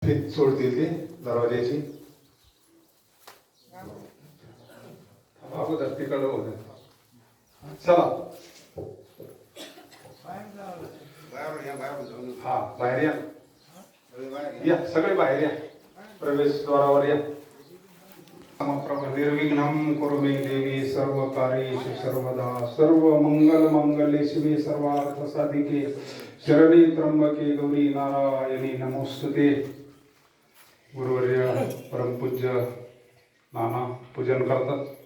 फीत सोडतील ते दरवाजाची अगोदर तिकडं होतं. चला हा बाहेर या सगळे बाहेर या प्रवेशद्वारावर या. निर्विघ्नं कुरु मे देवी सर्व कार्येषु सर्वदा सर्व मंगल मंगले शिवे सर्वार्थ साधिके शरणे त्र्यंबके गौरी नारायणी नमोस्तुते. गुरुवर्य परमपूज्य नाना पूजन करतात.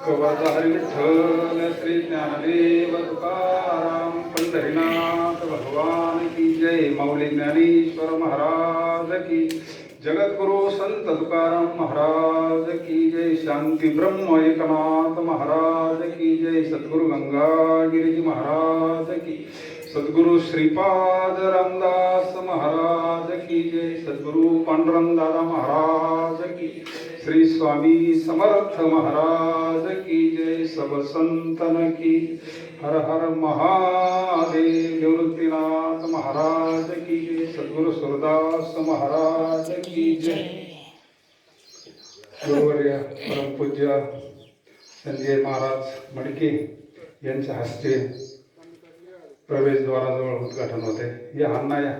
कवरधारी विठ्ठल श्री ज्ञानदेव तुकाराम पंढरीनाथ भगवान की जय. माऊली ज्ञानेश्वर महाराज की, जगद्गुरु संत तुकाराम महाराज की जय. शांती ब्रह्म एकनाथ महाराज की जय. सद्गुरु गंगागिरीजी महाराज की, सद्गुरु श्रीपाद रामदास महाराज की जय. सद्गुरु पांडुरंग दादा महाराज की, श्री स्वामी समर्थ महाराज की जय. सब संतन की हर हर महादेव. निवृत्तीनाथ महाराज की जय. सद्गुरु सूरदास महाराज की जय. गुरुवर्य परमपूज्य संजय महाराज मडके यांच्या हस्ते प्रवेशद्वाराजवळ उद्घाटन होते. या हन्ना या.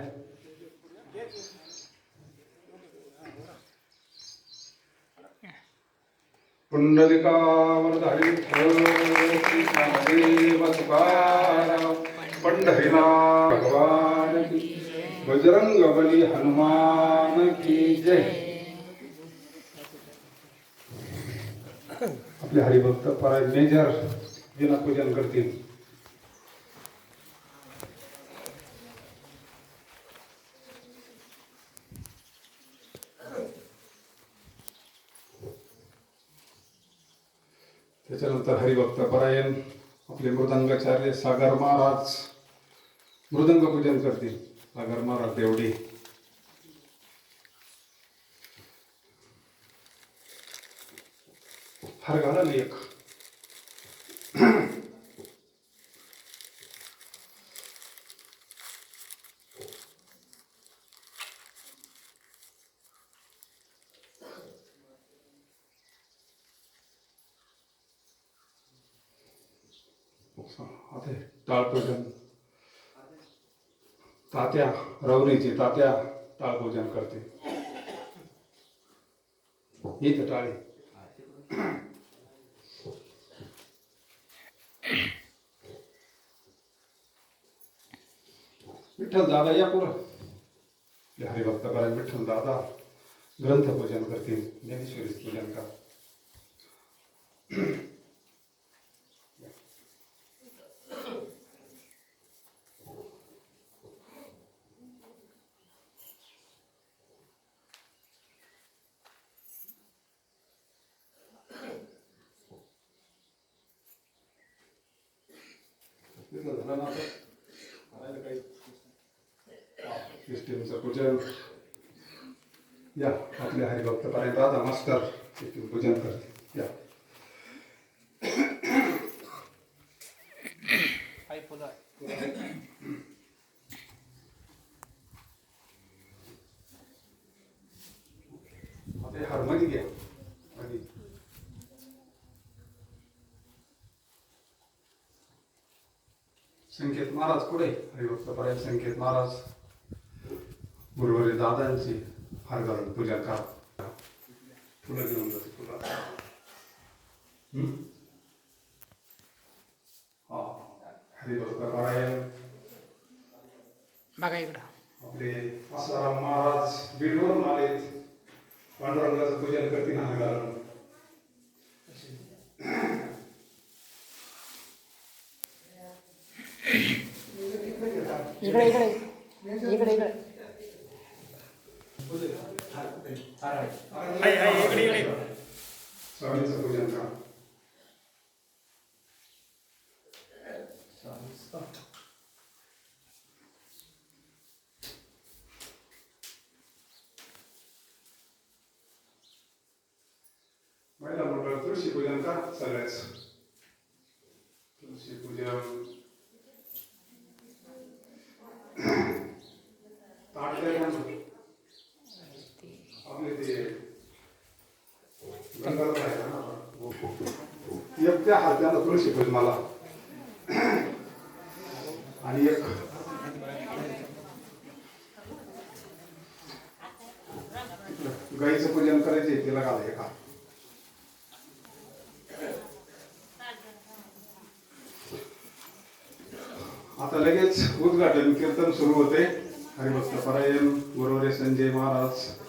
पुंडलिकावरधारी श्री ज्ञानदेव तुकाराम पंढरीनाथ भगवान की, बजरंग बली हनुमान की जय. आपले हरिभक्त पराय मेजर जिना पूजन करतील. त्याच्यानंतर हरिभक्त परायण आपले मृदंगाचार्य सागर महाराज मृदंग पूजन करतील. सागर महाराज देवडी. हर घाला एक आता टाळपूजन. तात्या रवरीची तात्या टाळपूजन करते. इथं टाळी. विठ्ठल दादा या पुढं. हरिभक्त करायला विठ्ठल दादा ग्रंथ पूजन करतील. ज्ञानेश्वरी पूजन का. झालं ना करायला काही सिस्टीमचं पूजन. या आपले हरिभक्त पर्यंत दादा मास्टर पूजन करते. या हार्मोनी घ्या. संकेत महाराज पुढे हरिभक्त परायण संकेत महाराज गुरुवारी दादांची हार घालून पूजा करा. फुलं घेऊन जाते फुलं. हा हरिभक्त परायण बघा इकडं आपले आसाराम महाराज बीडवरून आलेत. पांडुरंगाचं पूजन करतील हार घालून. इकडे इकडे इकडे इकडे स्वामीचं पूजन करा. महिला मंडळ तुळशी पूजन करा सगळ्याच. तुळशी पूजन ताटल्या आपले ते गंगाधर आहे ना एक त्या हाताला तुळशी पूजनाला आणि एक गाईचं पूजन करायचे तिला घालाय का. आता लगेच उद्घाटन कीर्तन सुरू होते. हरिभक्त परायण गुरुवारी संजय महाराज